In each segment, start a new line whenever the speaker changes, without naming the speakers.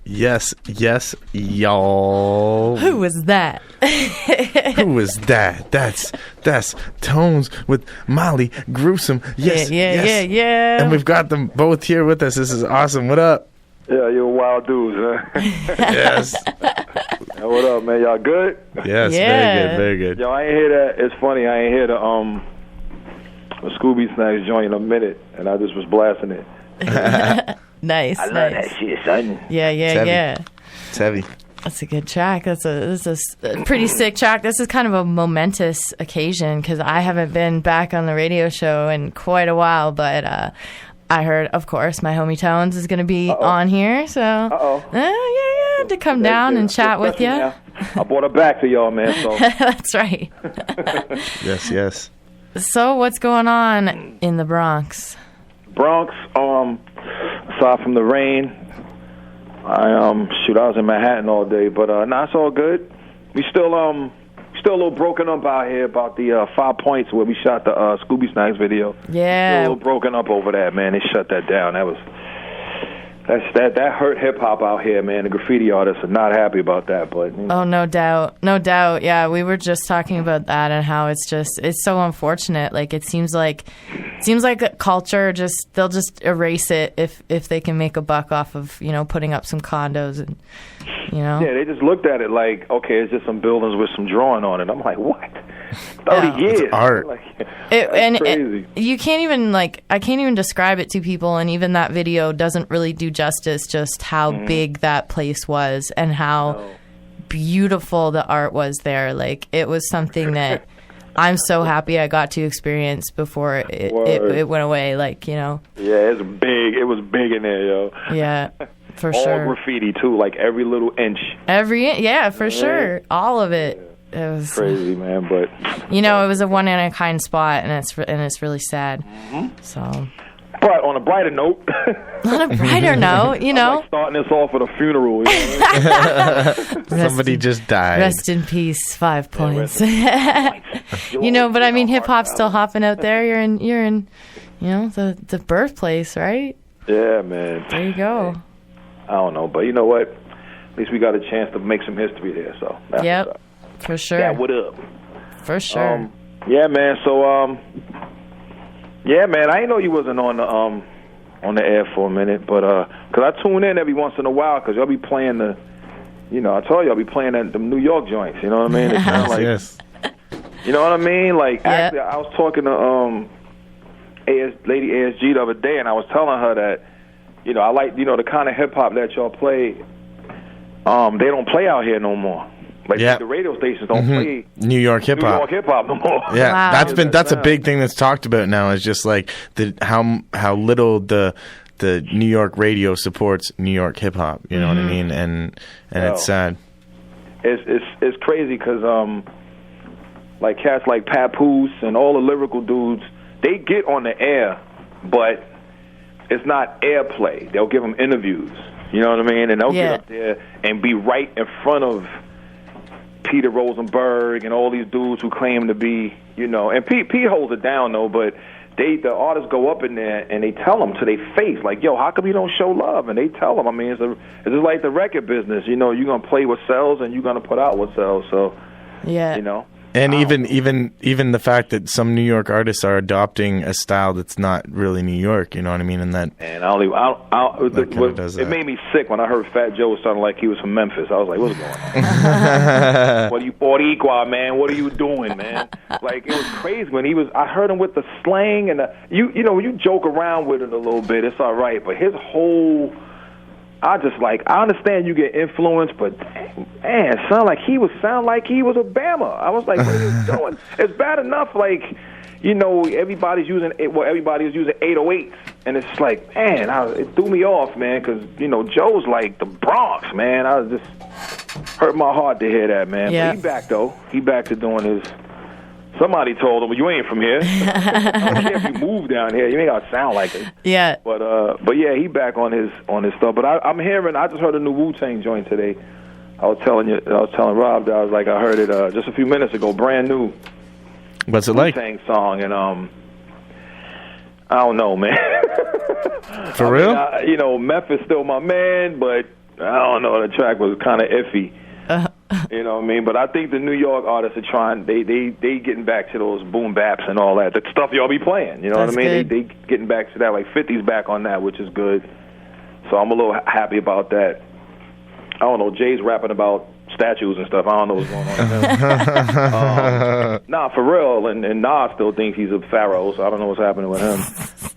Yes, y'all.
Who was that?
Who was that? That's Tones with Molly Gruesome. Yes,
yeah.
And we've got them both here with us. This is awesome. What up?
Yeah, you're wild dudes, huh?
Yes.
Yeah, what up, man? Y'all good?
Yes, very good.
Yo, I ain't hear that. It's funny, I ain't hear the Scooby Snacks joint in a minute, and I just was blasting it.
Nice.
I love that shit, son.
Yeah.
It's heavy.
That's a good track. That's a pretty sick track. This is kind of a momentous occasion because I haven't been back on the radio show in quite a while, but I heard, of course, my homie T.O.N.E is going to be on here, so to come down and chat with you.
I brought her back to y'all, man. So
That's right.
yes.
So what's going on in the Bronx?
Bronx, aside from the rain, I was in Manhattan all day, but it's all good. We still a little broken up out here about the 5 Points where we shot the Scooby Snacks video.
Yeah,
still a little broken up over that, man. They shut that down. That hurt hip hop out here, man. The graffiti artists are not happy about that, but
oh, no doubt. Yeah, we were just talking about that and how it's so unfortunate. Like it seems like a culture they'll just erase it if they can make a buck off of putting up some condos and
Yeah, they just looked at it like, okay, it's just some buildings with some drawing on it. I'm like, what? 30 years.
It's art.
That's crazy.
You can't even I can't even describe it to people, and even that video doesn't really do justice just how big that place was and how beautiful the art was there. Like it was something that I'm so happy I got to experience before it went away.
Yeah, it's big. It was big in there, yo.
Yeah. For
all
sure.
graffiti too, like every little inch.
For sure, all of it. It was
crazy, man. But
it was a one in a kind spot, and it's really sad. So,
but on a brighter note,
starting
this off at a funeral.
Somebody just died.
Rest in peace, 5 Points. But I mean, hip hop's still hopping out there. You're in, the birthplace, right?
Yeah, man.
There you go.
I don't know, but you know what? At least we got a chance to make some history there. So
yep, for sure.
Yeah, what up?
For sure.
Yeah, man. So I didn't know you wasn't on the air for a minute, but because I tune in every once in a while because y'all be playing I told y'all be playing the New York joints. You know what I mean? It sounds like,
yes.
You know what I mean? Like actually, I was talking to Lady ASG the other day, and I was telling her that. I like, the kind of hip-hop that y'all play, they don't play out here no more. Like, the radio stations don't play
New York hip-hop
no more.
Yeah,
wow.
that's a big thing that's talked about now is just like how little the New York radio supports New York hip-hop, you know what I mean? And it's sad.
It's crazy because, like, cats like Papoose and all the lyrical dudes, they get on the air, but it's not airplay. They'll give them interviews. You know what I mean? And they'll get up there and be right in front of Peter Rosenberg and all these dudes who claim to be, and Pete holds it down though, but the artists go up in there and they tell them to their face, like, yo, how come you don't show love? And they tell them, I mean, it's just like the record business. You're going to play what sells and you're going to put out what sells. So,
And even the fact that some New York artists are adopting a style that's not really New York, you know what I mean? And
it made me sick when I heard Fat Joe sounding like he was from Memphis. I was like, what's going on? What are you, Boricua, man? What are you doing, man? Like, it was crazy when I heard him with the slang and you joke around with it a little bit, it's all right, but his whole... I understand you get influenced, but man, it sound like he was a Bama. I was like, what are you doing? It's bad enough, everybody was using 808s, and it's like, man, it threw me off, man, because Joe's like the Bronx, man. I was just hurt my heart to hear that, man.
Yeah.
But he back though. He back to doing his. Somebody told him, well, you ain't from here. I don't care if you move down here. You ain't got to sound like it.
Yeah.
But yeah, he back on his stuff. But I just heard a new Wu-Tang joint today. I was telling Rob that I heard it just a few minutes ago, brand new.
What's it like?
Wu-Tang song, and I don't know, man.
For real?
Meth is still my man, but I don't know. The track was kind of iffy. You know what I mean? But I think the New York artists are trying. They getting back to those boom baps and all that. The stuff y'all be playing. You know what I mean? They getting back to that. Like 50's back on that, which is good. So I'm a little happy about that. I don't know. Jay's rapping about statues and stuff. I don't know what's going on with him. Nah, for real. And Nas still thinks he's a pharaoh, so I don't know what's happening with him.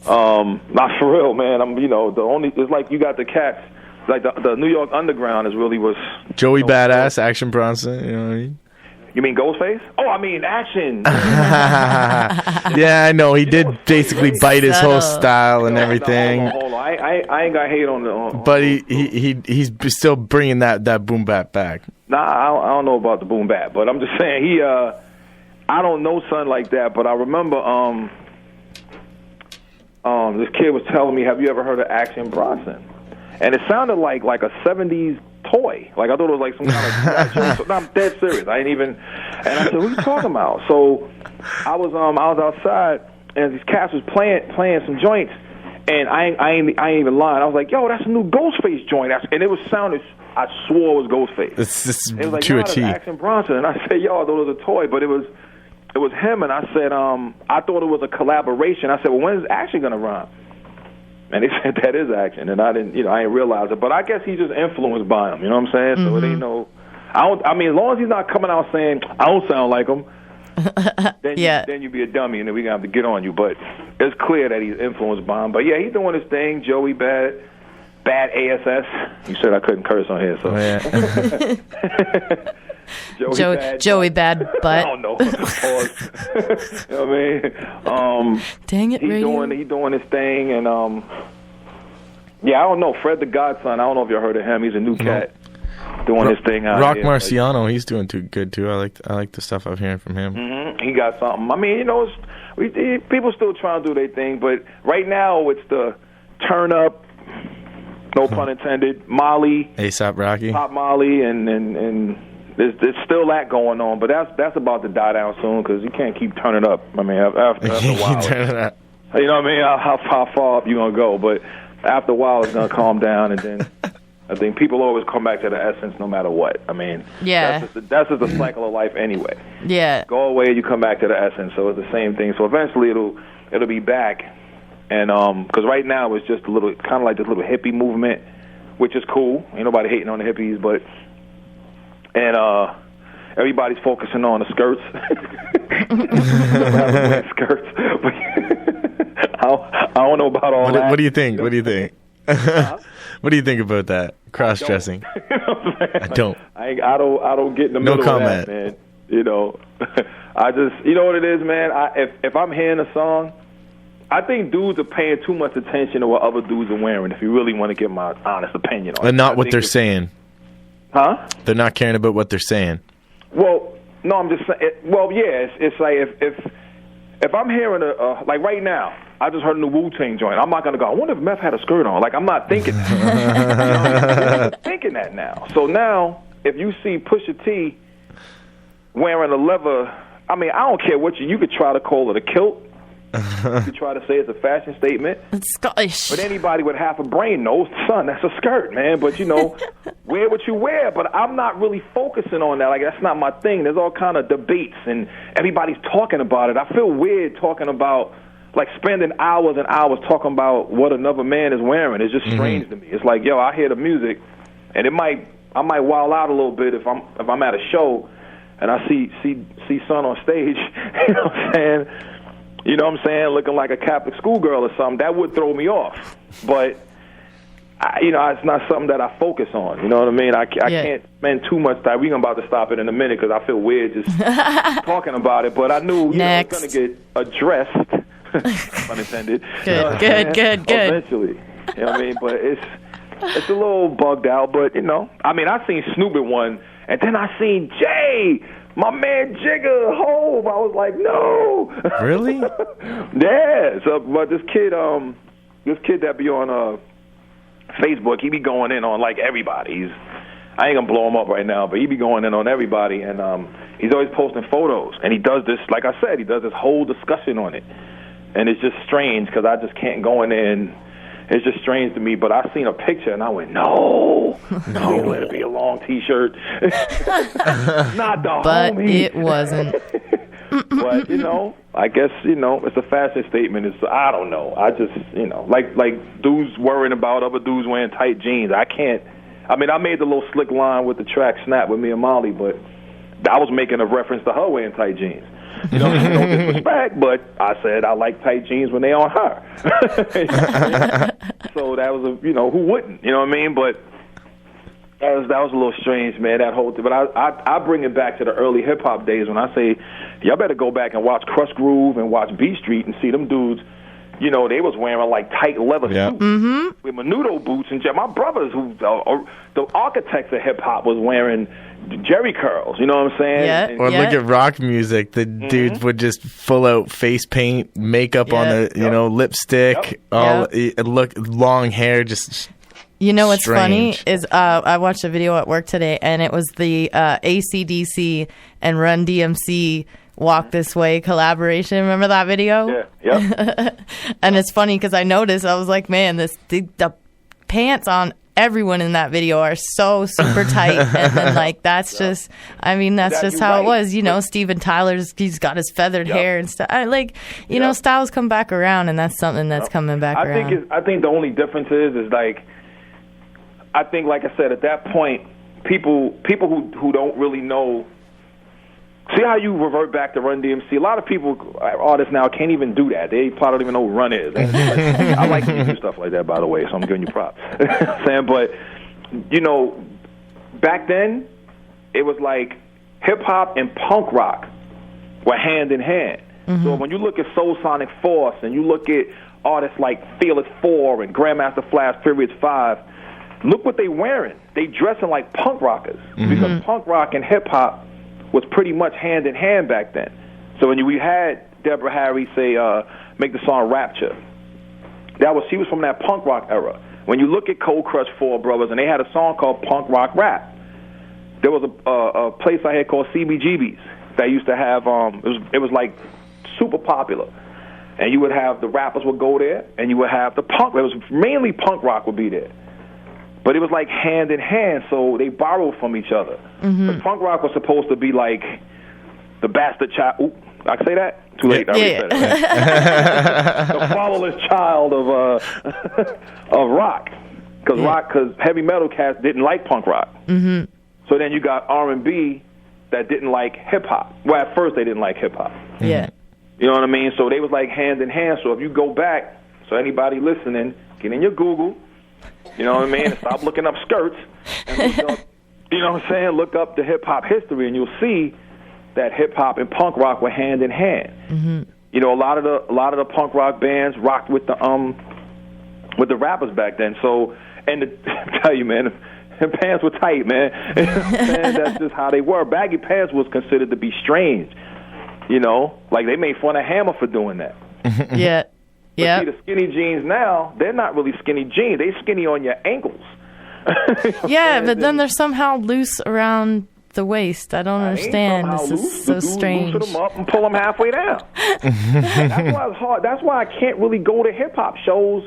Not for real, man. It's like you got the cats. Like the New York Underground is really was
Joey Badass, Action Bronson. You know what I mean?
You mean Ghostface? Oh, I mean Action.
Yeah, I know. He did basically bite his whole style and everything.
No, hold on. I ain't got hate on the.
But he's still bringing that boom bap back.
Nah, I don't know about the boom bap, but I'm just saying I don't know something like that, but I remember this kid was telling me, have you ever heard of Action Bronson? And it sounded like a 70s toy. Like I thought it was like some kind of so I'm dead serious. I ain't even. And I said, "What are you talking about?" So I was outside and these cats was playing some joints, and I ain't even lying. I was like, "Yo, that's a new Ghostface joint." And it was sounded. I swore it was Ghostface.
This
it was like,
to
no,
a T.
Action Bronson, and I said, "Yo, I thought it was a toy," but it was him. And I said, I thought it was a collaboration. I said, "Well, when is Action gonna rhyme?" And they said that is Action, and I didn't realize it. But I guess he's just influenced by him. You know what I'm saying? So it ain't no. I mean, as long as he's not coming out saying I don't sound like him, then you be a dummy, and then we gonna have to get on you. But it's clear that he's influenced by him. But yeah, he's doing his thing. Joey Bad ASS. You said I couldn't curse on here, so.
Yeah.
Joey Bad Butt.
I don't know. You know what I mean?
Dang it,
he's doing his thing, and yeah, I don't know. Fred the Godson. I don't know if you heard of him. He's a new cat doing his thing out
Rock
here.
Marciano, he's doing too good too. I like the stuff I'm hearing from him.
Mm-hmm. He got something. I mean, people still trying to do their thing, but right now it's the turn up. No pun intended. Molly,
A$AP Rocky,
Pop Molly, and there's still that going on, but that's about to die down soon because you can't keep turning up. I mean, after a while, you know what I mean? How far up you gonna go? But after a while, it's gonna calm down, and then I think people always come back to the essence, no matter what. I mean,
yeah,
that's just the cycle of life anyway.
Yeah,
go away, you come back to the essence. So it's the same thing. So eventually, it'll be back. And because right now it's just a little, kind of like this little hippie movement, which is cool. Ain't nobody hating on the hippies, but everybody's focusing on the skirts. Skirts. I don't know about all that.
What do you think? What do you think? What do you think about that cross dressing? I don't.
I don't get in the middle of that, man. You know, I just, you know what it is, man. If I'm hearing a song. I think dudes are paying too much attention to what other dudes are wearing, if you really want to get my honest opinion on it.
And not what they're saying.
Huh?
They're not caring about what they're saying.
Well, no, I'm just saying. Well, yeah, it's like if I'm hearing like right now, I just heard a new Wu-Tang joint. I'm not going to go, I wonder if Meth had a skirt on. Like, I'm not thinking that. I'm thinking that now. So now, if you see Pusha T wearing a leather, I mean, I don't care what you could try to call it a kilt. You could try to say it's a fashion statement.
It's Scottish.
But anybody with half a brain knows, son, that's a skirt, man. But, wear what you wear. But I'm not really focusing on that. Like, that's not my thing. There's all kind of debates, and everybody's talking about it. I feel weird talking about, like, spending hours and hours talking about what another man is wearing. It's just strange to me. It's like, yo, I hear the music, and I might wild out a little bit if I'm at a show and I see son on stage. You know what I'm saying? You know what I'm saying? Looking like a Catholic schoolgirl or something, that would throw me off. But, it's not something that I focus on. You know what I mean? I can't spend too much time. We're about to stop it in a minute because I feel weird just talking about it. But I knew it's going to get addressed, pun intended.
Good.
Eventually. You know what I mean? But it's a little bugged out. But, I mean, I seen Snoop in one, and then I seen Jay. My man Jigga Hove. I was like, no.
Really?
Yeah. So, but this kid that be on Facebook, he be going in on like everybody. I ain't gonna blow him up right now, but he be going in on everybody, and he's always posting photos. And he does this, like I said, he does this whole discussion on it, and it's just strange because I just can't go in there it's just strange to me. But I seen a picture and I went, no, let it be a long T-shirt. Not the
but
homie.
it wasn't.
But I guess it's a fashion statement. I don't know. I just like dudes worrying about other dudes wearing tight jeans. I can't. I mean, I made the little slick line with the track Snap with me and Molly, but I was making a reference to her wearing tight jeans. No disrespect, but I said I like tight jeans when they on her. So that was who wouldn't? You know what I mean? But that was a little strange, man. That whole thing. But I bring it back to the early hip hop days when I say y'all better go back and watch Crush Groove and watch B Street and see them dudes. They was wearing like tight leather suits with Menudo boots, and my brothers, who the architects of hip hop, was wearing Jerry curls. You know what I'm saying?
Yeah.
Or look at rock music. The dudes would just full out face paint, makeup on the lipstick, look long hair, just.
You know what's funny
strange.
is I watched a video at work today, and it was the AC/DC and Run DMC Walk This Way collaboration. Remember that video?
Yeah.
And it's funny because I noticed, I was like, man, the pants on everyone in that video are so super tight. And then that's just, that's just how it was. Steven Tyler's, he's got his feathered hair and stuff. Styles come back around, and that's something that's coming back around.
I think the only difference is I think, like I said, at that point, people who don't really know. See how you revert back to Run DMC? A lot of people, artists now, can't even do that. They probably don't even know what Run is. I like to do stuff like that, by the way, so I'm giving you props. But, back then, it was like hip-hop and punk rock were hand in hand. Mm-hmm. So when you look at Soul Sonic Force and you look at artists like Fearless 4 and Grandmaster Flash Periods 5, look what they wearing. They dressing like punk rockers because punk rock and hip-hop was pretty much hand in hand back then. So when we had Deborah Harry say, make the song Rapture, she was from that punk rock era. When you look at Cold Crush 4 Brothers, and they had a song called Punk Rock Rap, there was a place I had called CBGB's that used to have, it was like super popular. And you would have the rappers would go there, and you would have it was mainly punk rock would be there. But it was like hand in hand, so they borrowed from each other. But punk rock was supposed to be like the bastard child. Ooh, I can say that? Too late. I already said it. The fatherless child of rock, because heavy metal cats didn't like punk rock. So then you got R&B that didn't like hip hop. Well, at first they didn't like hip hop.
Yeah.
You know what I mean? So they was like hand in hand. So if you go back, so anybody listening, get in your Google. You know what I mean? And stop looking up skirts and look up, you know what I'm saying? Look up the hip hop history, and you'll see that hip hop and punk rock were hand in hand. A lot of the punk rock bands rocked with the rappers back then. So, and to tell you, man, the pants were tight, man. You know what I'm saying? That's just how they were. Baggy pants was considered to be strange. Like they made fun of Hammer for doing that.
Yeah.
But see, the skinny jeans now, they're not really skinny jeans. They skinny on your ankles.
Yeah, but then they're somehow loose around the waist. I don't understand. This is so strange.
Loosen them up and pull them halfway down. That's why it's hard. That's why I can't really go to hip-hop shows,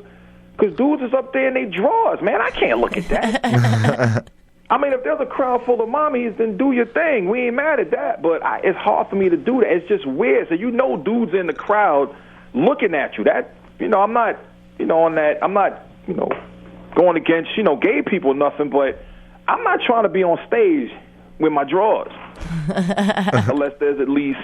because dudes is up there in they drawers. Man, I can't look at that. I mean, if there's a crowd full of mommies, then do your thing. We ain't mad at that. But it's hard for me to do that. It's just weird. So dudes in the crowd looking at you. That, I'm not, on that. I'm not, going against, gay people or nothing, but I'm not trying to be on stage with my drawers unless there's at least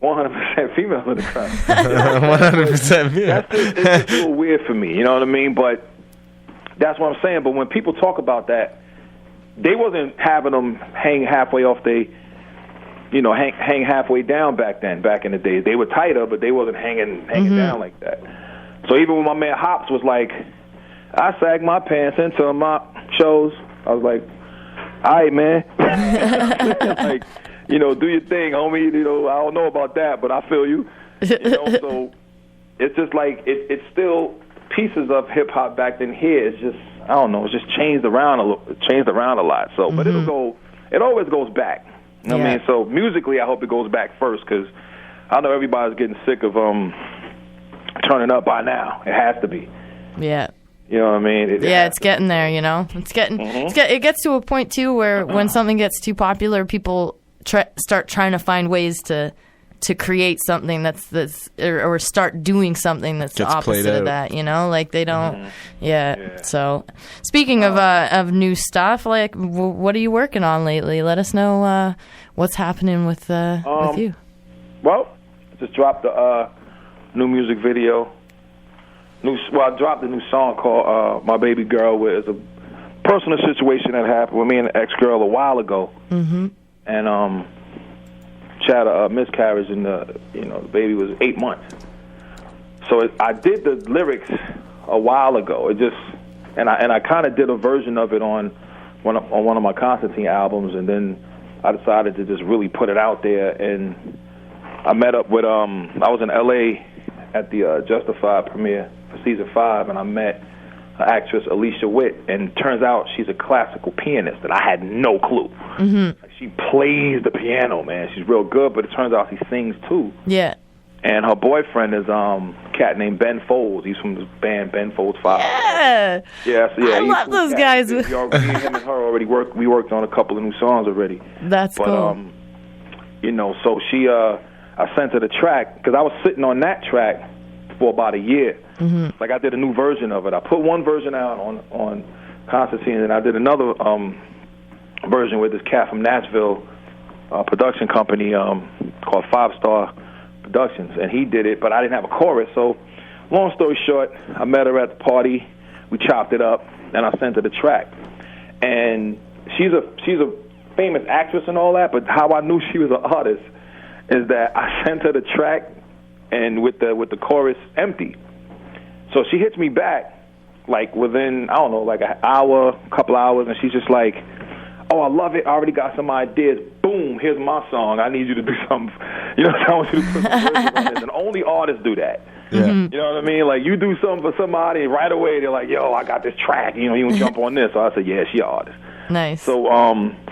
100% female in the crowd.
100% female.
It's just a little weird for me, you know what I mean? But that's what I'm saying. But when people talk about that, they wasn't having them hang halfway off hang halfway down back then, back in the days. They were tighter, but they wasn't hanging down like that. So even when my man Hops was like, I sag my pants into my shows, I was like, all right, man. Like, do your thing, homie. I don't know about that, but I feel you. So it's just like, it's still pieces of hip-hop back then here. It's just, I don't know, it's just changed around a lot. So, but it always goes back. You know what I mean? So musically, I hope it goes back first, because I know everybody's getting sick of turning up by now. It has to be.
Yeah.
You know what I mean?
It's getting there, you know? It gets to a point, too, where when something gets too popular, people start trying to find ways to create something that's or start doing something that's the opposite of that, you know? Like, they don't... Yeah. So, speaking of new stuff, like, what are you working on lately? Let us know what's happening with you.
Well, just dropped a new music video. I dropped a new song called My Baby Girl, where it's a personal situation that happened with me and an ex-girl a while ago. Mm-hmm. And she had a miscarriage, and the baby was 8 months. So I did the lyrics a while ago. I kind of did a version of it on one of my Constantine albums, and then I decided to just really put it out there. And I met up with I was in L.A. at the Justified premiere for season 5, and I met actress Alicia Witt, and turns out she's a classical pianist, and I had no clue. Mm-hmm. She plays the piano, man. She's real good, but it turns out she sings too.
Yeah.
And her boyfriend is a cat named Ben Folds. He's from the band Ben Folds 5.
Yeah.
I
love those guys.
Me and him and her already worked. We worked on a couple of new songs already.
That's cool.
So she, I sent her the track because I was sitting on that track for about a year. Mm-hmm. Like, I did a new version of it. I put one version out on Constantine, and I did another version with this cat from Nashville, production company called 5 Star Productions, and he did it, but I didn't have a chorus. So, long story short, I met her at the party. We chopped it up, and I sent her the track. And she's a famous actress and all that, but how I knew she was an artist is that I sent her the track and with the chorus empty. So she hits me back, like, within, I don't know, like an hour, couple hours, and she's just like, oh, I love it. I already got some ideas. Boom, here's my song. I need you to do something. You know, I want you to put some words on this. And only artists do that.
Yeah.
Mm-hmm.
You know what I mean? Like, you do something for somebody, and right away they're like, yo, I got this track. You know, you can jump on this. So I said, yeah, she an artist.
Nice.
So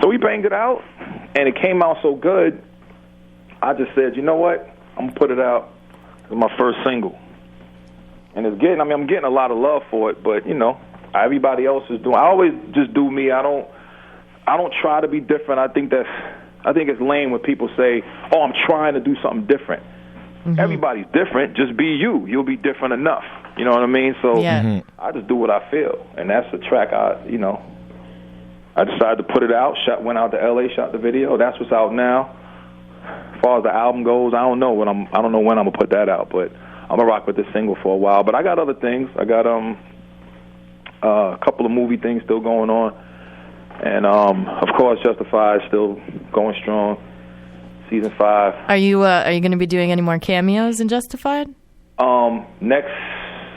we banged it out, and it came out so good, I just said, you know what? I'm going to put it out as my first single. And I'm getting a lot of love for it, but, you know, everybody else is doing. I always just do me. I don't try to be different. I think it's lame when people say, "Oh, I'm trying to do something different." Mm-hmm. Everybody's different. Just be you. You'll be different enough. You know what I mean? So I just do what I feel, and that's the track. I decided to put it out. Went out to L.A. Shot the video. That's what's out now. As far as the album goes, I don't know when I'm gonna put that out, but I'm gonna rock with this single for a while. But I got other things. I got a couple of movie things still going on. And, of course, Justified is still going strong. Season 5.
Are you going to be doing any more cameos in Justified?
Next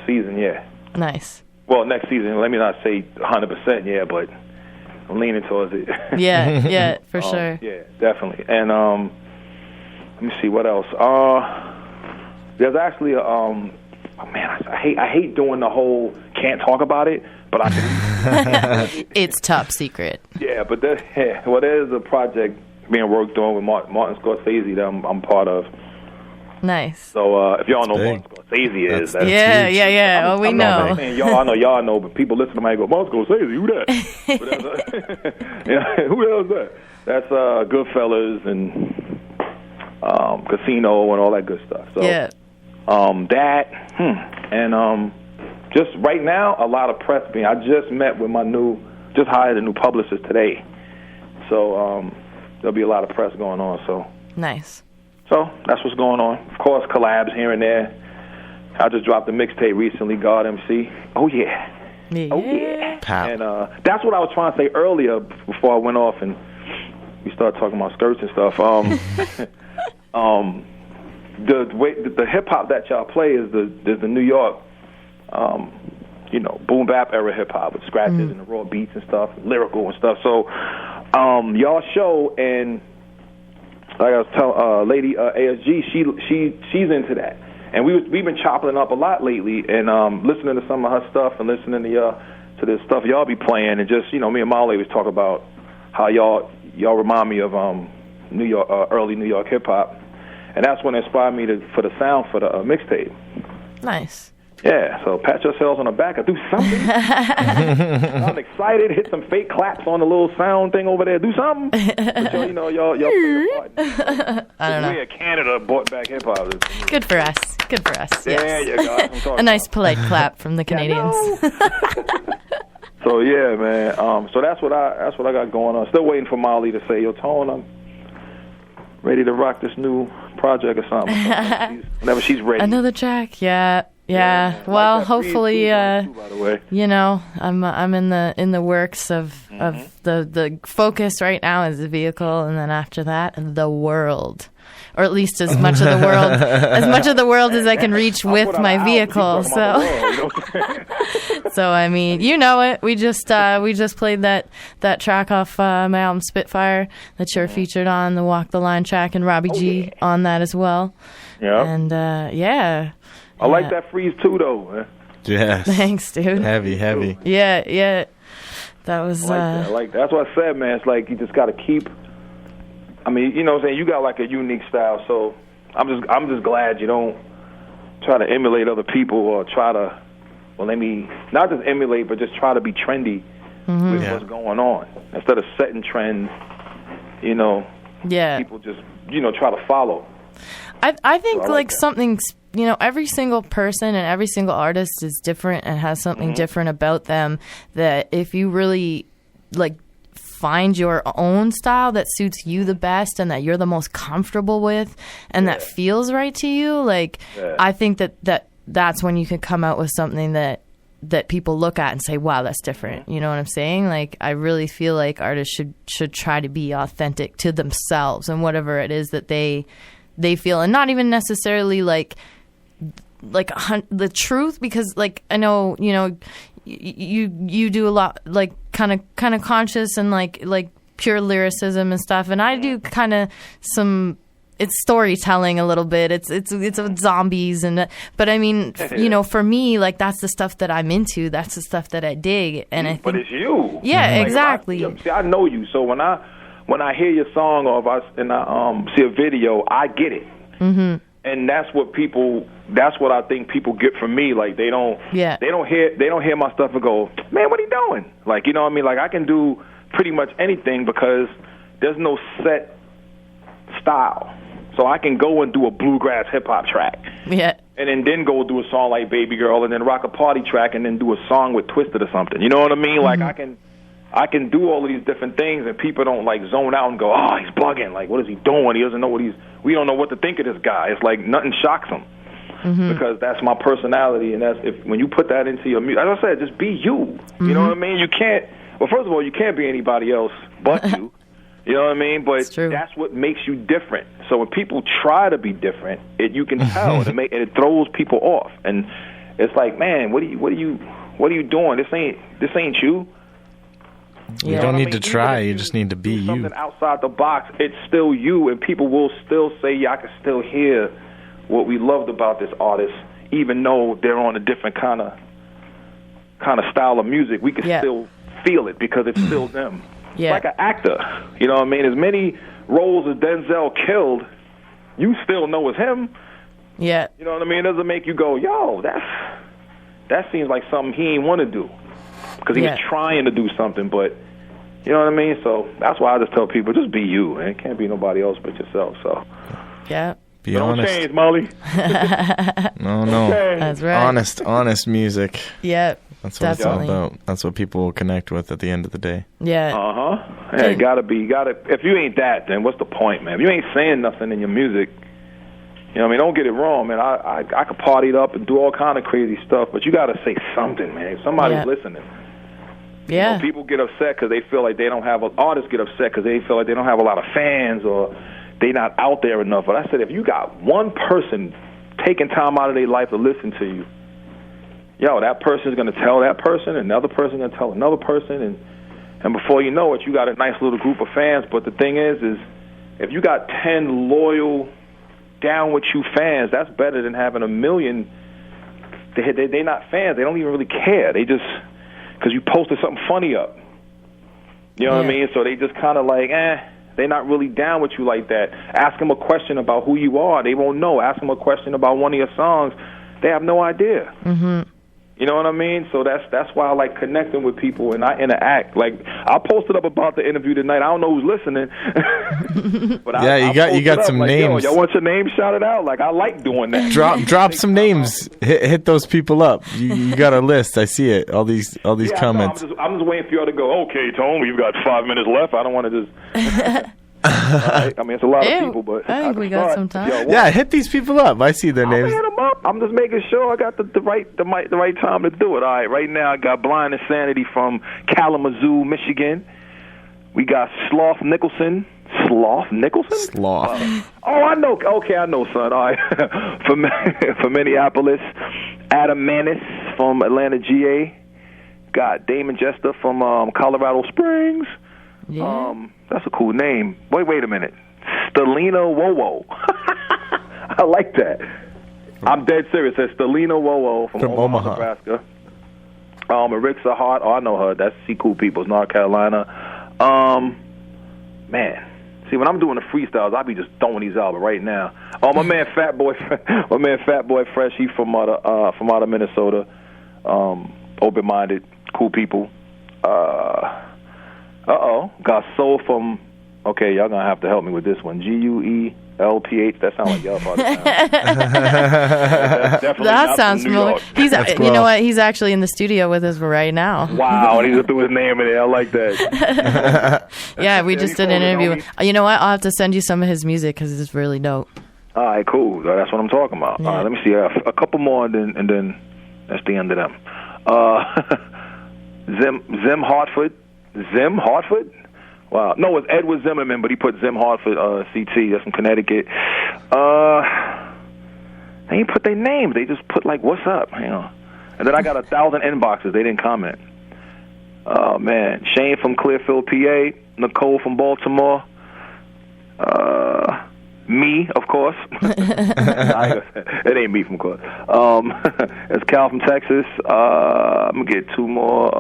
season, yeah.
Nice.
Well, next season, let me not say 100%, yeah, but I'm leaning towards it.
Yeah, for sure.
Yeah, definitely. And let me see, what else? There's actually I hate doing the whole can't talk about it, but I can.
It's top secret.
Yeah, but there's a project being worked on with Martin Scorsese that I'm part of.
Nice.
So if y'all know who Martin Scorsese is,
that's yeah. We know.
I know y'all know, but people listen to me and go, Martin Scorsese, who that? Yeah, who the hell is that? That's Goodfellas and Casino and all that good stuff. So
yeah.
And just right now, a lot of press being. I just met with just hired a new publicist today, so there'll be a lot of press going on. So
nice.
So that's what's going on. Of course, collabs here and there. I just dropped a mixtape recently, God MC. Oh yeah. Oh yeah.
Pow.
And that's what I was trying to say earlier before I went off and we started talking about skirts and stuff. The way the hip hop that y'all play is the New York, boom bap era hip hop with scratches and the raw beats and stuff, lyrical and stuff. So, y'all show and like I was telling lady ASG, she's into that, and we've been chopping it up a lot lately and listening to some of her stuff and listening to the stuff y'all be playing and just me and Molly always talk about how y'all remind me of New York early New York hip hop. And that's what inspired me for the sound for the mixtape.
Nice.
Yeah, so pat yourselves on the back or do something. I'm excited. Hit some fake claps on the little sound thing over there. Do something. But y'all play the part.
I don't know.
We in Canada bought back hip hop.
Good for us. Good for us. Yes.
There you go.
A nice polite clap from the Canadians.
So yeah, man. So that's what I got going on. Still waiting for Molly to say, "Yo, T.O.N.E, I'm ready to rock this new project or something." Whenever she's ready.
Another track, yeah. Well,
like
hopefully,
too, by the way.
I'm in the works of the focus right now is the vehicle, and then after that, the world, or at least as much of the world as I can reach with my vehicle. So I mean, you know it. We just played that track off my album Spitfire that you're featured on, the Walk the Line track, and Robbie G on that as well. Yeah. And
I like that freeze too, though, man.
Yes.
Thanks, dude.
Heavy.
Yeah. That was.
I like that. That's what I said, man. It's like you just got to keep. I mean, you know what I'm saying? You got like a unique style, so I'm just glad you don't try to emulate other people or try to. Well, not just emulate, but just try to be trendy with what's going on instead of setting trends. People just try to follow.
I think like something's. Every single person and every single artist is different and has something different about them that if you really like find your own style that suits you the best and that you're the most comfortable with and that feels right to you, I think that's when you can come out with something that people look at and say, wow, that's different. You know what I'm saying? Like, I really feel like artists should try to be authentic to themselves and whatever it is that they feel, and not even necessarily like the truth, because like I know you do a lot like kind of conscious and like pure lyricism and stuff, and I do kind of some. It's storytelling a little bit. It's zombies but I mean, for me, like that's the stuff that I'm into. That's the stuff that I dig, and I think. But
it's you.
Yeah, exactly.
I know you, so when I hear your song or if I see a video, I get it. Mm-hmm. And that's what I think people get from me. Like they don't hear my stuff and go, man, what are you doing? Like, you know what I mean? Like I can do pretty much anything because there's no set style. So I can go and do a bluegrass hip hop track. Yeah. And then go do a song like Baby Girl and then rock a party track and then do a song with Twisted or something. You know what I mean? Like I can do all of these different things, and people don't like zone out and go, "Oh, he's bugging! Like, what is he doing? He doesn't know we don't know what to think of this guy." It's like nothing shocks him because that's my personality, and when you put that into your music, as I said, just be you. You know what I mean? You can't. Well, first of all, you can't be anybody else but you. You know what I mean? But that's what makes you different. So when people try to be different, you can tell, and it throws people off. And it's like, man, what are you doing? This ain't you.
You don't need to try. You just need to be you.
Something outside the box, it's still you, and people will still say, "Yeah, I can still hear what we loved about this artist, even though they're on a different kind of style of music. We can still feel it because it's still them." Yeah. Like an actor, you know what I mean? As many roles as Denzel killed, you still know it's him. Yeah. You know what I mean? It doesn't make you go, "Yo, that seems like something he ain't want to do." Because he was trying to do something, but you know what I mean? So that's why I just tell people, just be you, man. It can't be nobody else but yourself. So
be honest.
Don't change, Molly.
No.
That's right.
Honest music.
Yeah.
That's what it's all about. That's what people will connect with at the end of the day.
Yeah.
Yeah, it gotta be. If you ain't that, then what's the point, man? If you ain't saying nothing in your music, you know what I mean? Don't get it wrong, man. I could party it up and do all kind of crazy stuff, but you gotta say something, man. Somebody's listening. Yeah. People get upset because they feel like they don't have artists get upset because they feel like they don't have a lot of fans or they not out there enough. But I said, if you got one person taking time out of their life to listen to you, that person's going to tell that person, and another person's going to tell another person, and before you know it, you got a nice little group of fans. But the thing is if you got 10 loyal, down with you fans, that's better than having 1 million. They're not fans. They don't even really care. They just, because you posted something funny up. You know what I mean? So they just kind of like, they're not really down with you like that. Ask them a question about who you are. They won't know. Ask them a question about one of your songs. they have no idea. Mm-hmm. You know what I mean? So that's why I like connecting with people and I interact. Like I posted up about the interview tonight. I don't know who's listening, but
yeah, you got some
like,
names.
Y'all want your name shouted out? Like I like doing that.
Drop some names. Hit those people up. You got a list. I see it. All these comments.
No, I'm just waiting for y'all to go. Okay, T.O.N E, we've got 5 minutes left. I don't want to just. Right. I mean, it's a lot of people, but
I think we got some time.
Yeah, hit these people up. I see their names.
Hit them up. I'm just making sure I got the right time to do it. All right, right now I got Blind Insanity from Kalamazoo, Michigan. We got Sloth Nicholson. Sloth Nicholson?
Sloth.
I know. Okay, I know, son. All right, from Minneapolis. Adam Manis from Atlanta, GA. Got Damon Jester from Colorado Springs.
Yeah.
That's a cool name. Wait a minute. Stelina Wowo. I like that. I'm dead serious. It's Stelina Wowo from Omaha, Nebraska. And Rick Sahart. I know her. That's cool people. It's North Carolina. Man. See, when I'm doing the freestyles, I be just throwing these out right now. My man Fat Boy Fresh. He from out of Minnesota. Open-minded, cool people. Got Soul from. Okay, y'all gonna have to help me with this one. GUELPH. That sounds like y'all part of
that sounds familiar. He's, you know what? He's actually in the studio with us right now.
Wow, and he threw his name in there. I like that.
Yeah, we just did an interview. You know what? I'll have to send you some of his music because it's really dope.
All right, cool. That's what I'm talking about.
Yeah.
All right, let me see. A couple more, and then that's the end of them. Zim Hartford. Zim Hartford? Wow. No, it's Edward Zimmerman, but he put Zim Hartford, CT. That's from Connecticut. They ain't put their names. They just put, like, what's up? You know. And then I got 1,000 inboxes. They didn't comment. Oh, man. Shane from Clearfield, PA. Nicole from Baltimore. Me, of course. It ain't me, of course. It's Cal from Texas. I'm gonna get 2 more.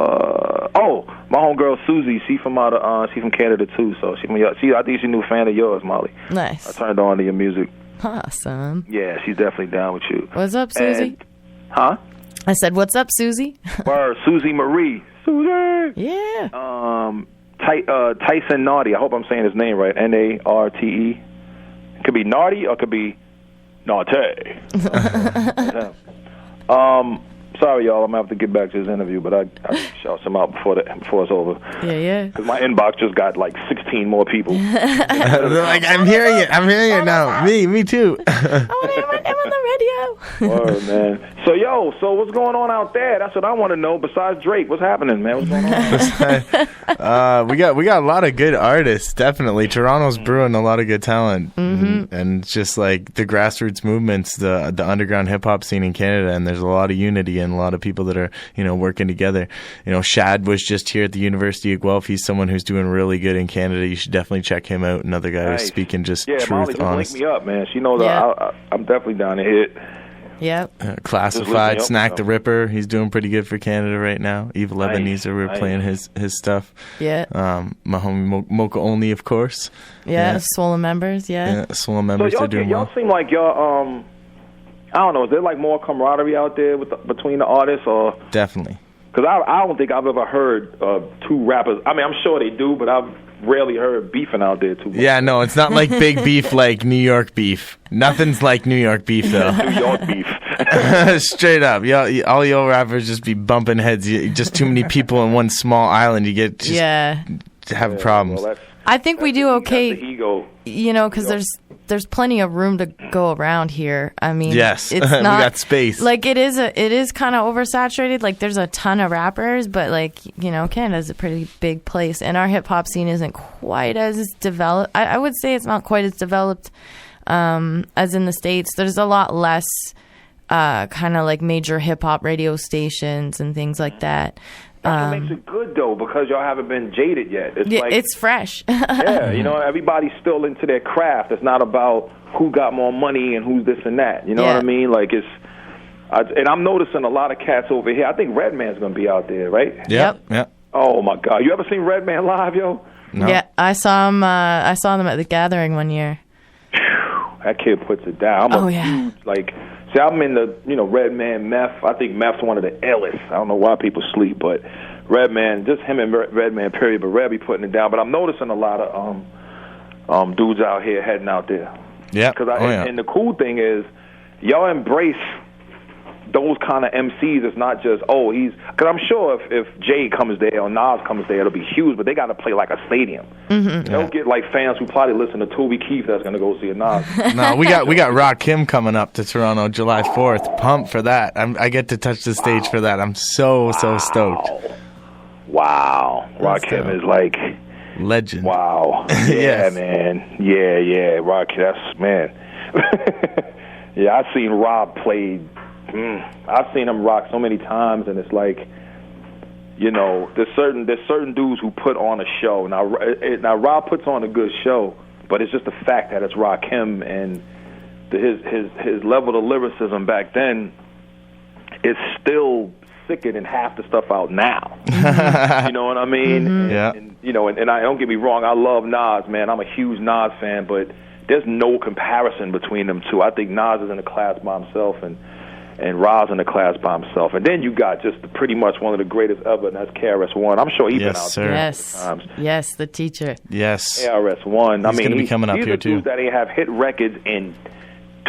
My homegirl Susie. She from Canada too. So I think she's a new fan of yours, Molly.
Nice.
I turned on to your music.
Awesome.
Yeah, she's definitely down with you.
What's up, Susie?
Huh?
I said, "What's up, Susie?"
Or Susie Marie. Susie.
Yeah.
Tyson Naughty. I hope I'm saying his name right. Narte. Could be Naughty or could be Naughty. Sorry, y'all. I'm gonna have to get back to this interview, but I shout some out before it's over.
Yeah.
Because my inbox just got like 16 more people.
Like I'm hearing it now. Me too.
I want to hear my name on the radio.
Word, man. So what's going on out there? That's what I want to know. Besides Drake, what's happening, man? What's going on?
We got a lot of good artists. Definitely, Toronto's brewing a lot of good talent, and just like the grassroots movements, the underground hip hop scene in Canada, and there's a lot of unity and a lot of people that are working together. Shad was just here at the University of Guelph. He's someone who's doing really good in Canada. You should definitely check him out. Another guy who's speaking just truth,
Molly just
honest.
wake me up, man. She knows that I'm definitely down to hit.
Yep.
Classified, Snack the Ripper. He's doing pretty good for Canada right now. Evil Ebenezer, we're playing his stuff.
Yeah.
My homie Mocha Only, of course.
Yeah. Swollen Members. Yeah.
Swollen Members.
So
are doing well.
Y'all seem like y'all. I don't know. Is there like more camaraderie out there between the artists, or
definitely?
Because I don't think I've ever heard 2 rappers. I mean, I'm sure they do, but I've rarely heard beefing out there too much.
Yeah, no, it's not like big beef like New York beef. Nothing's like New York beef though.
New York beef.
Straight up, all y'all rappers just be bumping heads. Just too many people in one small island. You get to have problems.
Well,
I think we do okay.
That's the ego.
Because there's plenty of room to go around here. I mean,
yes,
it's not,
we got space.
Like it is kind of oversaturated. Like there's a ton of rappers, but like Canada's a pretty big place, and our hip hop scene isn't quite as developed. I would say it's not quite as developed as in the States. There's a lot less kind of like major hip hop radio stations and things like that.
That's what makes it good though, because y'all haven't been jaded yet.
It's fresh.
Yeah, everybody's still into their craft. It's not about who got more money and who's this and that. You know what I mean? Like and I'm noticing a lot of cats over here. I think Redman's gonna be out there, right?
Yep.
Oh my God, you ever seen Redman live, yo?
No.
Yeah, I saw him. I saw them at the Gathering one year.
That kid puts it down. I'm a huge See, I'm in the, Redman, Meth. I think Meth's one of the illest. I don't know why people sleep, but Redman, just him and Redman, period. But Red be putting it down. But I'm noticing a lot of dudes out here heading out there.
Yeah.
And the cool thing is, y'all embrace those kind of MCs. It's not just, because I'm sure if Jay comes there or Nas comes there, it'll be huge, but they got to play like a stadium. Mm-hmm. They'll get like fans who probably listen to Toby Keith that's going to go see a Nas.
No, we got Rakim coming up to Toronto July 4th. Pumped for that. I get to touch the stage for that. I'm so stoked.
Wow. Rakim is like
legend.
Wow. Yeah, yes. Man. Yeah. Rakim, that's, man. Yeah, I've seen Rob play. I've seen him rock so many times, and it's like, there's certain dudes who put on a show. Now Rob puts on a good show, but it's just the fact that it's Rakim and his level of lyricism back then is still sicker than half the stuff out now. You know what I mean?
Mm-hmm.
And I don't get me wrong, I love Nas, man. I'm a huge Nas fan, but there's no comparison between them two. I think Nas is in a class by himself, and Rob's in a class by himself. And then you got just pretty much one of the greatest ever, and that's KRS-One. I'm sure he's been out there.
Yes, the teacher.
Yes.
KRS-One.
He's going to be coming up here, too.
He's that ain't have hit records in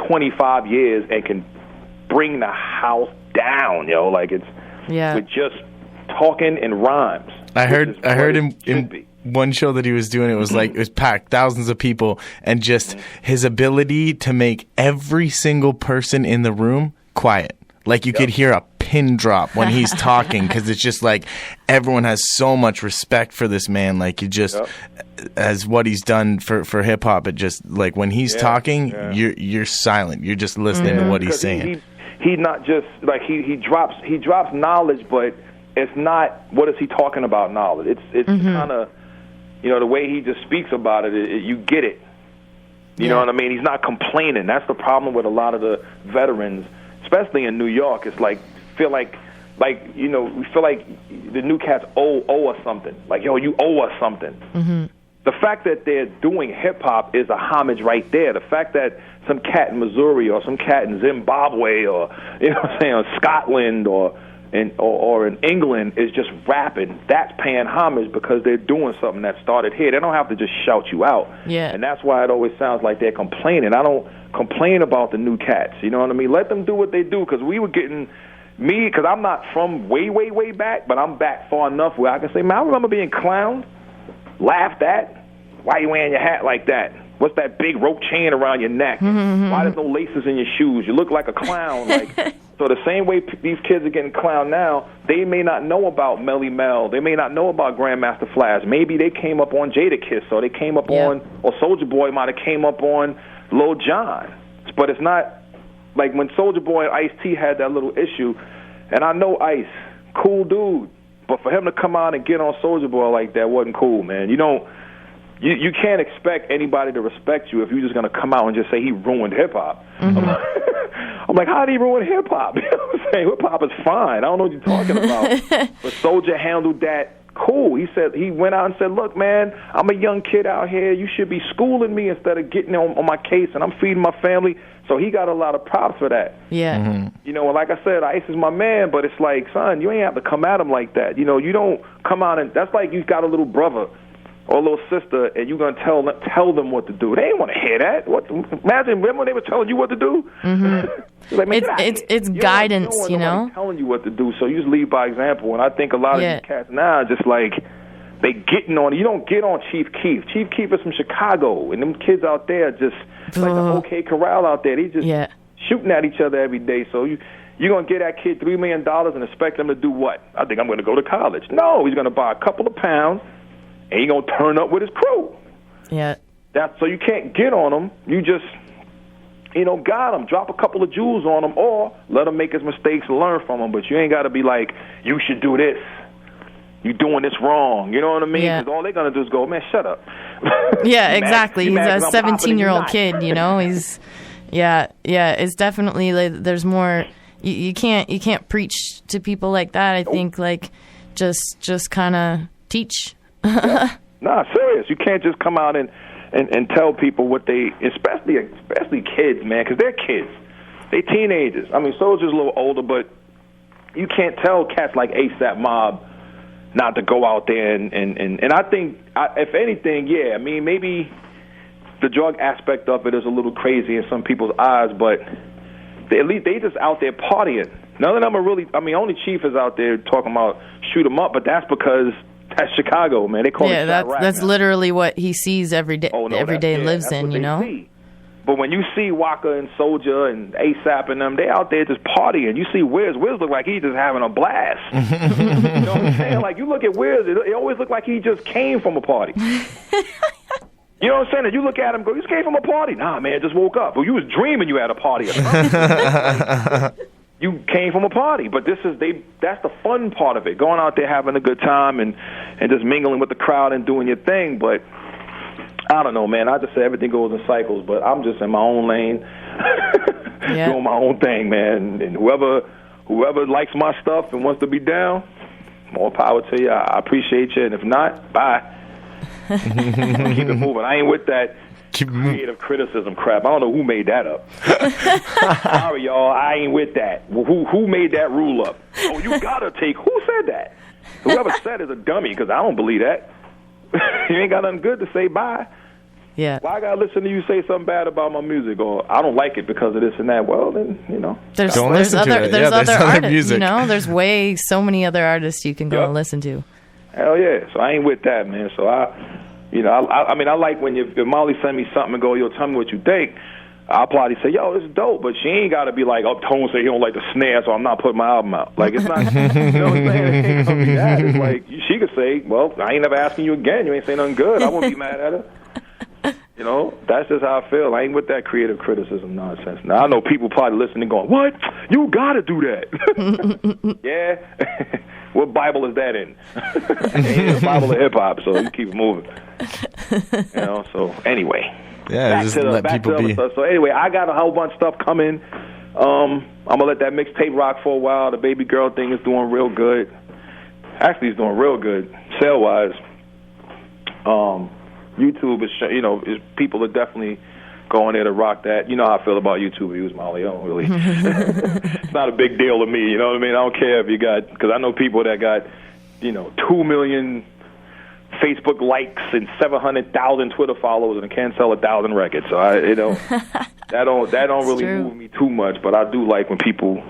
25 years and can bring the house down, like it's with just talking and rhymes.
I heard him in one show that he was doing. It was like, it was packed, thousands of people, and just his ability to make every single person in the room quiet. Like you could hear a pin drop when he's talking, because it's just like everyone has so much respect for this man. Like you just, as what he's done for hip hop, it just like when he's talking, you're silent. You're just listening to what he's saying.
He not just like he drops knowledge, but it's not what is he talking about knowledge. It's kind of, the way he just speaks about it, you get it. You know what I mean? He's not complaining. That's the problem with a lot of the veterans, especially in New York. It's like we feel like the new cats owe us something. Like, you owe us something. Mm-hmm. The fact that they're doing hip hop is a homage right there. The fact that some cat in Missouri or some cat in Zimbabwe or Scotland or in England is just rapping, that's paying homage because they're doing something that started here. They don't have to just shout you out.
Yeah.
And that's why it always sounds like they're complaining. I don't complain about the new cats. You know what I mean? Let them do what they do, because we were getting because I'm not from way, way, way back, but I'm back far enough where I can say, man, I remember being clowned, laughed at. Why you wearing your hat like that? What's that big rope chain around your neck? Mm-hmm. Why there's no laces in your shoes? You look like a clown. So the same way these kids are getting clowned now, they may not know about Melly Mel. They may not know about Grandmaster Flash. Maybe they came up on Jadakiss, or they came up on, or Soulja Boy might have came up on Lil Jon. But it's not like when Soulja Boy and Ice-T had that little issue, and I know Ice, cool dude, but for him to come out and get on Soulja Boy like that wasn't cool, man. You can't expect anybody to respect you if you're just going to come out and just say he ruined hip-hop. Mm-hmm. I'm like, how did he ruin hip-hop? You know what I'm saying? Hip-hop is fine. I don't know what you're talking about. But Soulja handled that cool. He went out and said, look, man, I'm a young kid out here. You should be schooling me instead of getting on my case, and I'm feeding my family. So he got a lot of props for that.
Yeah.
Mm-hmm.
And like I said, Ice is my man, but it's like, son, you ain't have to come at him like that. You don't come out and that's like you got a little brother or a little sister, and you're going to tell them what to do. They ain't want to hear that. Imagine when they were telling you what to do.
Mm-hmm. Like, it's guidance,
telling you what to do, so you just lead by example. And I think a lot of these cats now just like they getting on. You don't get on Chief Keef. Chief Keef is from Chicago, and them kids out there just like the OK Corral out there. They just shooting at each other every day. So you're going to get that kid $3 million and expect him to do what? I think I'm going to go to college. No, he's going to buy a couple of pounds, and he's going to turn up with his crew.
Yeah.
So you can't get on him. You just, guide him. Drop a couple of jewels on him, or let him make his mistakes and learn from him. But you ain't got to be like, you should do this. You doing this wrong. You know what I mean? Because all they're going to do is go, man, shut up.
Yeah, exactly. He's a 17-year-old kid, He's, it's definitely, like, there's more, you can't preach to people like that. I think, like, just kind of teach.
Nah, serious. You can't just come out and tell people what they, especially kids, man, because they're kids. they teenagers. I mean, Soulja's a little older, but you can't tell cats like ASAP Mob not to go out there and I think, if anything, yeah, I mean, maybe the drug aspect of it is a little crazy in some people's eyes, but at least they just out there partying. None of them are really, I mean, only Chief is out there talking about shoot 'em up, but that's because that's Chicago, man. They call it
that's
now.
Literally what he sees every day, lives in, you know?
See. But when you see Waka and Soulja and ASAP and them, they out there just partying. You see Wiz look like he's just having a blast. You know what I'm saying? Like, you look at Wiz, it always look like he just came from a party. You know what I'm saying? And you look at him, go, you just came from a party. Nah, man, just woke up. Well, you was dreaming you had a party. You came from a party. But that's the fun part of it, going out there having a good time and just mingling with the crowd and doing your thing. But I don't know, man. I just say everything goes in cycles, but I'm just in my own lane, doing my own thing, man. And whoever likes my stuff and wants to be down, more power to you. I appreciate you. And if not, bye. Keep it moving. I ain't with that creative criticism crap. I don't know who made that up. Sorry, y'all. I ain't with that. Who made that rule up? Oh, you gotta take. Who said that? Whoever said is a dummy, because I don't believe that. You ain't got nothing good to say. Bye.
Yeah.
Why I gotta listen to you say something bad about my music, or I don't like it because of this and that? Well, then, you know.
There's other artists. Music. You know, there's so many other artists you can go and listen to.
Hell yeah. So I ain't with that, man. So I mean, I like when if Molly send me something and go, yo, tell me what you think. I'll probably say, yo, it's dope, but she ain't got to be like, T.O.N.E say he don't like the snare, so I'm not putting my album out. Like, it's not, you know what I'm saying? It ain't gonna be that. It's like, she could say, well, I ain't never asking you again. You ain't saying nothing good. I wouldn't be mad at her. You know, that's just how I feel. I ain't with that creative criticism nonsense. Now, I know people probably listening going, what? You got to do that. Yeah. What Bible is that in? Ain't the Bible of hip-hop, so you keep it moving. You know, so anyway.
Yeah, just let people be.
So anyway, I got a whole bunch of stuff coming. I'm going to let that mixtape rock for a while. The baby girl thing is doing real good. Actually, it's doing real good, sale-wise. YouTube is, people are definitely going there to rock that. You know how I feel about YouTube views, Molly. I don't really. It's not a big deal to me. You know what I mean? I don't care if you got, because I know people that got, 2 million Facebook likes and 700,000 Twitter followers and can't sell 1,000 records. So that don't really move me too much. But I do like when people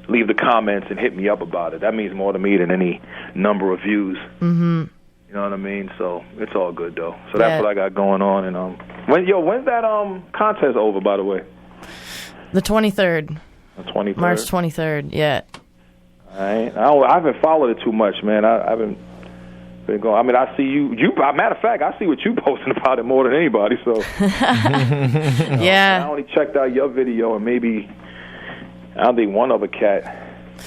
leave the comments and hit me up about it. That means more to me than any number of views. Mm-hmm. You know what I mean? So it's all good though. So that's what I got going on. And when's that contest over, by the way?
The 23rd.
The 23rd.
March 23rd. Yeah.
I haven't followed it too much, man. I haven't been going. I mean, I see you. Matter of fact, I see what you posting about it more than anybody. So
yeah.
I only checked out your video, and maybe I don't think one other cat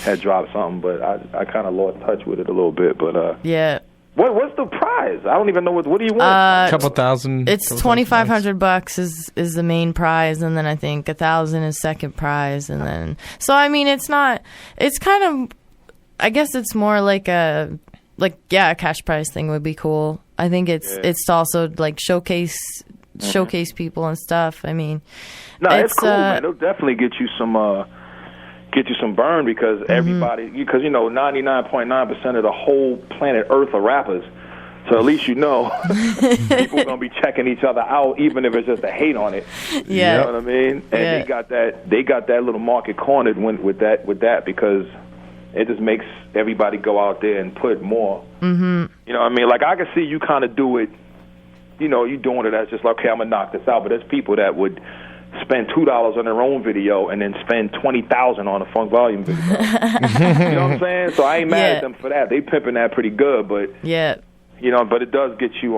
had dropped something, but I kind of lost touch with it a little bit. But
yeah.
What's the prize? I don't even know what do you want?
A couple thousand.
It's $2,500 is the main prize, and then I think 1,000 is second prize, and then I mean it's kind of, I guess it's more like a cash prize thing would be cool. I think it's also like showcase people and stuff. I mean, no, it's cool, man.
It'll definitely get you some burn because everybody, because 99.9% of the whole planet Earth are rappers. So at least people are gonna be checking each other out, even if it's just a hate on it.
Yeah.
You know what I mean? And they got that little market cornered with that because it just makes everybody go out there and put more. Mm-hmm. You know what I mean? Like I can see you kind of do it. You doing it as just like, okay, I'm gonna knock this out. But there's people that would spend $2 on their own video and then spend $20,000 on a Funk Volume video. You know what I'm saying? So I ain't mad at them for that. They pimping that pretty good, but but it does get you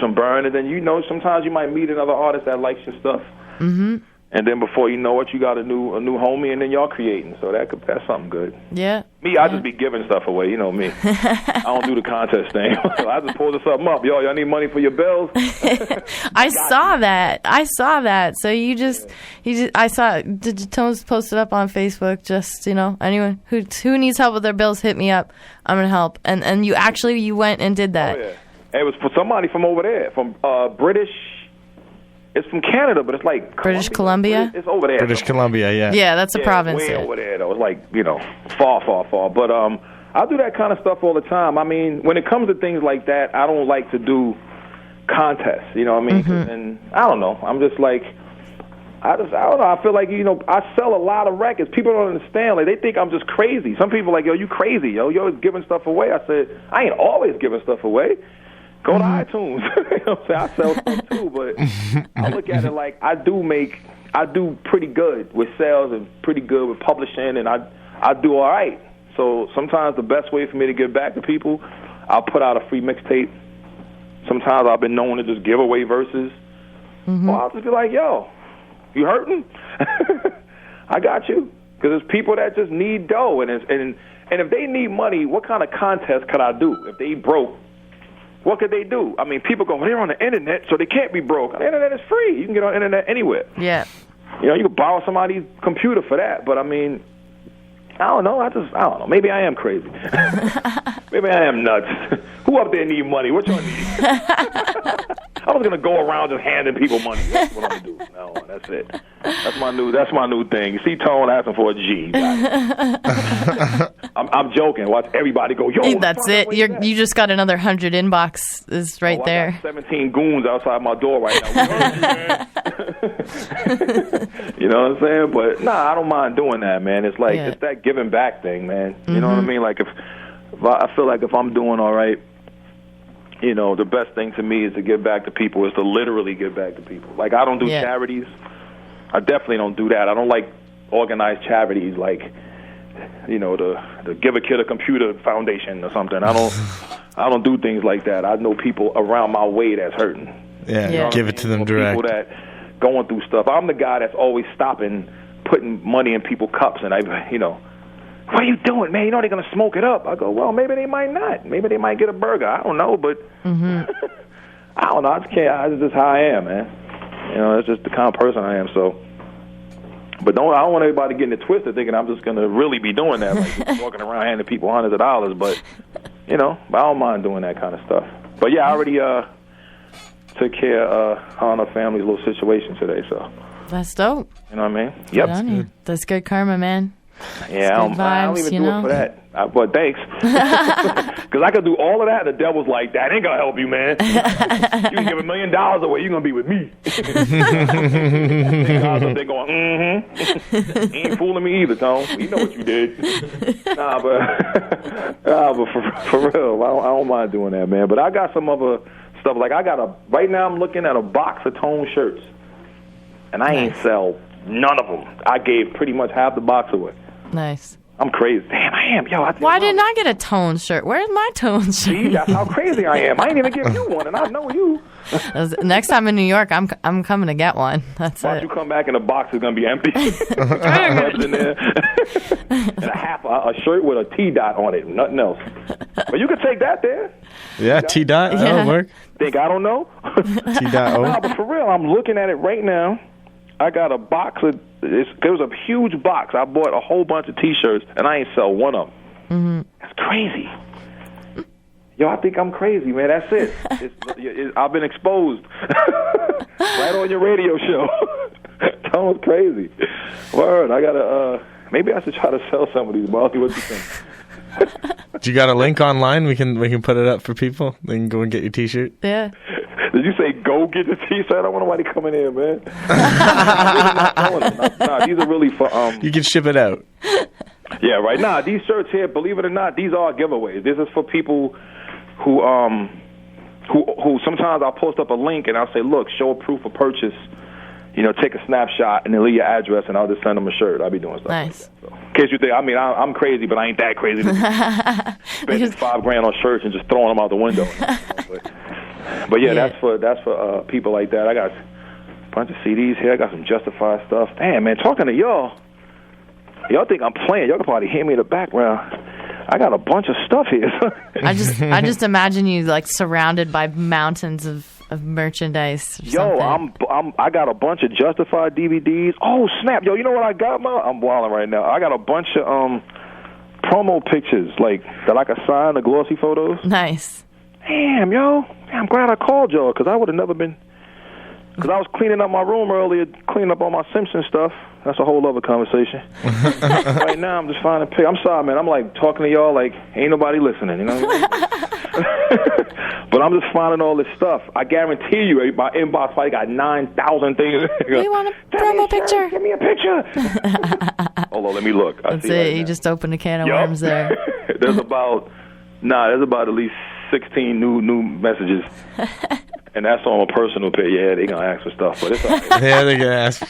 some burn, and then sometimes you might meet another artist that likes your stuff. Mm-hmm. And then before you know it, you got a new homie, and then y'all creating. So that's something good.
Yeah.
Me, I just be giving stuff away. You know me. I don't do the contest thing. I just pull something up. Y'all need money for your bills?
I saw that. So I saw T.O.N.E posted up on Facebook. Just anyone who needs help with their bills, hit me up. I'm gonna help. And you went and did that.
Oh yeah. It was for somebody from over there, from British. It's from Canada, but it's like
British Columbia?
It's over there.
British Columbia, yeah.
Yeah, that's a province.
Way over there, though. It's like, far, far, far. But I do that kind of stuff all the time. I mean, when it comes to things like that, I don't like to do contests, you know what I mean? And I don't know. I'm just like, I don't know. I feel like, I sell a lot of records. People don't understand. Like, they think I'm just crazy. Some people are like, yo, you crazy, yo. You're always giving stuff away. I said, I ain't always giving stuff away. Go to iTunes. You know what I'm saying? I sell stuff too, but I look at it like I do pretty good with sales and pretty good with publishing, and I do all right. So sometimes the best way for me to give back to people, I'll put out a free mixtape. Sometimes I've been known to just give away verses. Or I'll just be like, yo, you hurting? I got you. Because there's people that just need dough. And if they need money, what kind of contest could I do? If they broke, what could they do? I mean, people go, they're on the internet, so they can't be broke. The internet is free. You can get on the internet anywhere.
Yeah.
You can borrow somebody's computer for that. But, I mean, I don't know. I don't know. Maybe I am crazy. Maybe I am nuts. Who up there need money? What y'all need? I was gonna go around just handing people money. That's what I'm gonna do. No, that's it. That's my new thing. You see T.O.N.E asking for a G. I'm joking. Watch everybody go, yo.
That's it. You just got another 100 inboxes right there.
I got 17 goons outside my door right now. You know what I'm saying? But nah, I don't mind doing that, man. It's like it's that giving back thing, man. You know what I mean? Like if I feel like if I'm doing all right, the best thing to me is to give back to people, is to literally give back to people. Like, I don't do charities. I definitely don't do that. I don't like organized charities like, the Give a Kid a Computer Foundation or something. I don't do things like that. I know people around my way that's hurting.
Yeah. Give it to them direct.
People that going through stuff. I'm the guy that's always stopping, putting money in people's cups, and what are you doing, man? They're going to smoke it up. I go, well, maybe they might not. Maybe they might get a burger. I don't know, but I don't know. I just can't. It's just how I am, man. It's just the kind of person I am. So, but I don't want everybody getting it twisted, thinking I'm just going to really be doing that, like just walking around handing people hundreds of dollars. But, but I don't mind doing that kind of stuff. But yeah, I already took care of her and her family's little situation today. So
that's dope.
You know what I mean?
Yep. Good on you. That's good karma, man.
Yeah, I don't even do it for that. But thanks. Because I could do all of that, and the devil's like, that ain't going to help you, man. You can give $1 million away, you're going to be with me. They're going, ain't fooling me either, Tom. You know what you did. But for real, I don't mind doing that, man. But I got some other stuff. Like, right now I'm looking at a box of T.O.N.E shirts, and I ain't sell none of them. I gave pretty much half the box away.
Nice.
I'm crazy. Damn, I am. Yo,
why didn't I get a T.O.N.E shirt? Where's my T.O.N.E shirt?
See, that's how crazy I am. I ain't even give you one, and I know you.
Next time in New York, I'm coming to get one. That's
Watch
it.
You come back and the box is gonna be empty. In there. And a shirt with a T dot on it, nothing else. But you can take that there.
Yeah, T dot. That'll work.
Think I don't know?
T dot.
No, but for real, I'm looking at it right now. I got a box of. There was a huge box. I bought a whole bunch of T-shirts, and I ain't sell one of them. That's crazy. Yo, I think I'm crazy, man. That's it. I've been exposed. Right on your radio show. That was crazy. Word. I gotta. Maybe I should try to sell some of these. Molly, what you think?
Do you got a link online? We can put it up for people. They can go and get your T-shirt.
Yeah.
Did you say go get the T-shirt? I don't want nobody coming in, man. Nah, these are really for
You can ship it out.
Yeah, right. Nah, these shirts here, believe it or not, these are giveaways. This is for people who sometimes I'll post up a link and I'll say, look, show a proof of purchase. Take a snapshot and then leave your address, and I'll just send them a shirt. I'll be doing stuff like that. So, in case you think, I'm crazy, but I ain't that crazy. Spending $5,000 on shirts and just throwing them out the window. But yeah, that's for people like that. I got a bunch of CDs here. I got some Justified stuff. Damn, man, talking to y'all think I'm playing. Y'all can probably hear me in the background. I got a bunch of stuff here.
I just imagine you like surrounded by mountains of merchandise.
Yo, I got a bunch of Justified DVDs. Oh snap, yo, you know what I got, man? I'm wilding right now. I got a bunch of promo pictures like that I could sign, the glossy photos.
Nice.
Damn, yo, I'm glad I called y'all because I would have never been Because I was cleaning up my room earlier, cleaning up all my Simpson stuff. That's a whole other conversation. Right now, I'm just finding pick. I'm sorry, man. I'm like talking to y'all like ain't nobody listening. You know what I mean? But I'm just finding all this stuff. I guarantee you, my inbox probably got 9,000 things.
We want a promo picture.
Give me a picture. Hold on, let me look.
That's it. Right, you just opened a can of worms there.
There's about at least 16 new messages. And that's on a personal page. Yeah, they're going to ask for stuff, but it's all right.
Yeah, they're going to ask.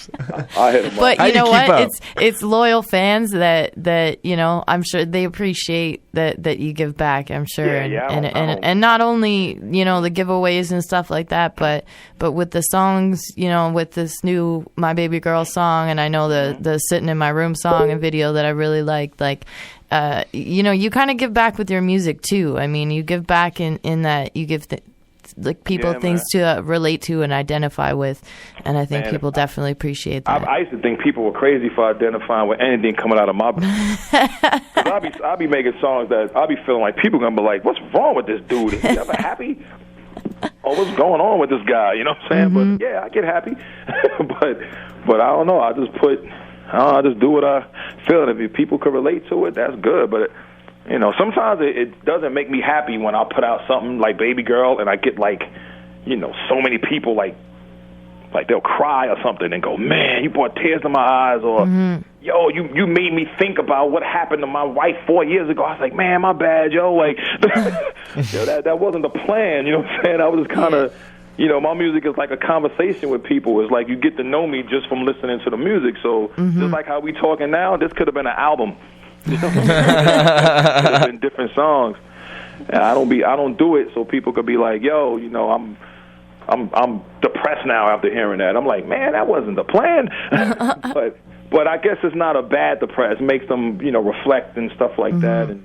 I hit them
but
up.
You know what? It's loyal fans that you know, I'm sure they appreciate that you give back, I'm sure. And not only, you know, the giveaways and stuff like that, but with the songs, you know, with this new My Baby Girl song, and I know the Sitting in My Room song and video that I really liked, you know, you kind of give back with your music too. I mean, you give back in that you give people things to relate to and identify with, and I think people definitely appreciate that.
I used to think people were crazy for identifying with anything coming out of my because I'll be making songs that I'll be feeling like people gonna be like, what's wrong with this dude? Is he ever happy? Or what's going on with this guy? You know what I'm saying? Mm-hmm. But yeah, I get happy. but I don't know. I just do what I feel, and if people could relate to it, that's good. But you know, sometimes it doesn't make me happy when I put out something like Baby Girl and I get like, you know, so many people like they'll cry or something and go, man, you brought tears to my eyes, or yo, you made me think about what happened to my wife 4 years ago. I was like, man, my bad, yo. Like, yo, that wasn't the plan. You know what I'm saying? I was just kind of, you know, my music is like a conversation with people. It's like you get to know me just from listening to the music. So just like how we talking now, this could have been an album. You know? Could have been different songs, and I don't do it so people could be like, yo, you know, I'm depressed now after hearing that. I'm like, man, that wasn't the plan. but I guess it's not a bad depressed. It makes them, you know, reflect and stuff like that,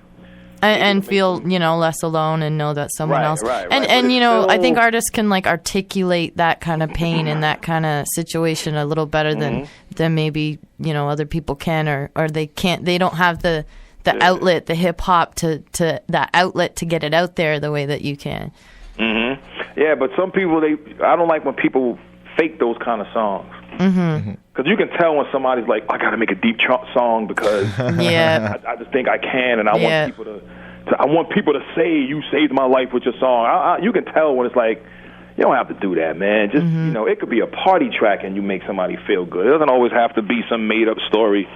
and
feel, you know, less alone and know that someone else.
And
you know, I think artists can like articulate that kind of pain and that kind of situation a little better than maybe, you know, other people can, or they can't. They don't have the outlet, the hip hop to that outlet to get it out there the way that you can.
Yeah, but some people I don't like when people fake those kind of songs. Because you can tell when somebody's like, I got to make a deep song because I just think I can, and I want people to say you saved my life with your song. You can tell when it's like, you don't have to do that, man. Just you know, it could be a party track and you make somebody feel good. It doesn't always have to be some made up story.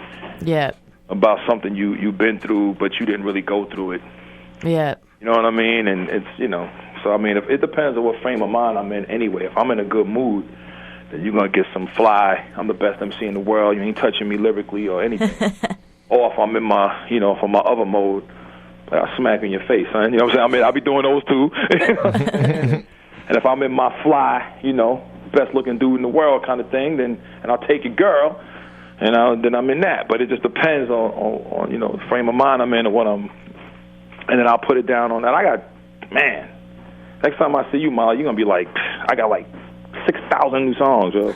About something you've been through, but you didn't really go through it. You know what I mean? And it's, you know, so I mean, it depends on what frame of mind I'm in anyway. If I'm in a good mood, then you're going to get some fly, I'm the best MC in the world, you ain't touching me lyrically or anything. Or if I'm in my, you know, from my other mode, I'll smack in your face, son. You know what I'm saying? I mean, I'll be doing those too. You know what I'm saying? And if I'm in my fly, you know, best looking dude in the world kind of thing, then, and I'll take your girl, and then I'm in that. But it just depends on you know, the frame of mind I'm in or what I'm, and then I'll put it down on that. I got, man, next time I see you, Molly, you're going to be like, I got like 6,000 new songs, yo.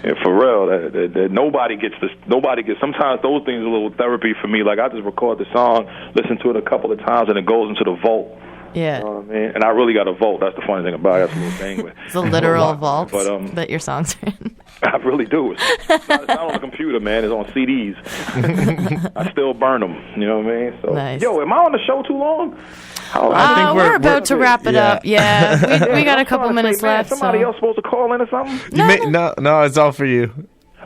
And for real, that nobody gets this. Nobody gets. Sometimes those things are a little therapy for me. Like I just record the song, listen to it a couple of times, and it goes into the vault.
Yeah.
You know what I mean? And I really got a vault. That's the funny thing about it. That's a little thing with.
It's a literal vault that your songs are in.
I really do. It's not on the computer, man. It's on CDs. I still burn them. You know what I mean? So,
nice.
Yo, am I on the show too long?
I think
we're about to wrap it up. Yeah, we got a couple minutes left.
Somebody else supposed to call in or something?
No, it's all for you.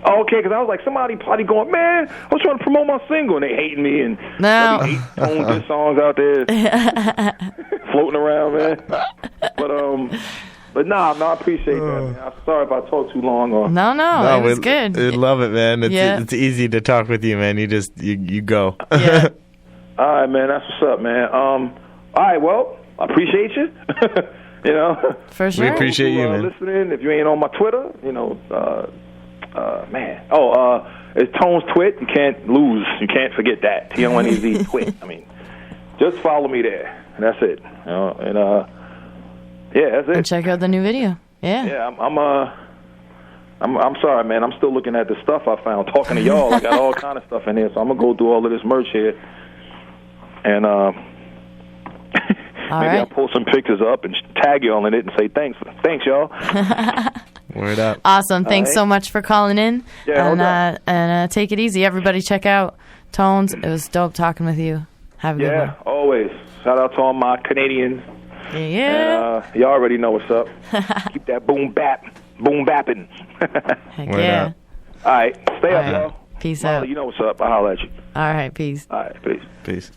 Oh, okay, because I was like, somebody probably going, man, I was trying to promote my single, and they hating me, and T.O.N.E good songs out there floating around, man. But I appreciate that, man. I'm sorry if I talk too long.
No, it was good.
I love it, man. It's easy to talk with you, man. You just you go.
Yeah.
All right, man. That's what's up, man. All right, well, I appreciate you. You know,
for sure.
We appreciate you, man.
Listening. If you ain't on my Twitter, you know, man. It's T.O.N.'s Twit. You can't lose. You can't forget that. T.O.N.E Twit. I mean, just follow me there, and that's it. You know, and yeah, that's it.
And check out the new video. Yeah.
Yeah, I'm sorry, man. I'm still looking at the stuff I found. Talking to y'all, I got all kind of stuff in here, so I'm gonna go through all of this merch here, and I'll pull some pictures up and tag y'all in it and say thanks, y'all.
Word up.
Awesome. Thanks so much for calling in.
Yeah,
and take it easy. Everybody check out T.O.N.E. It was dope talking with you. Have a good one.
Yeah, always. Shout out to all my Canadians.
Yeah.
And, y'all already know what's up. Keep that boom bapping.
Heck yeah.
All right. Stay up, y'all.
Peace
Molly,
out.
you know what's up. I'll holler at you.
All right. Peace.
All right. Peace.
Peace.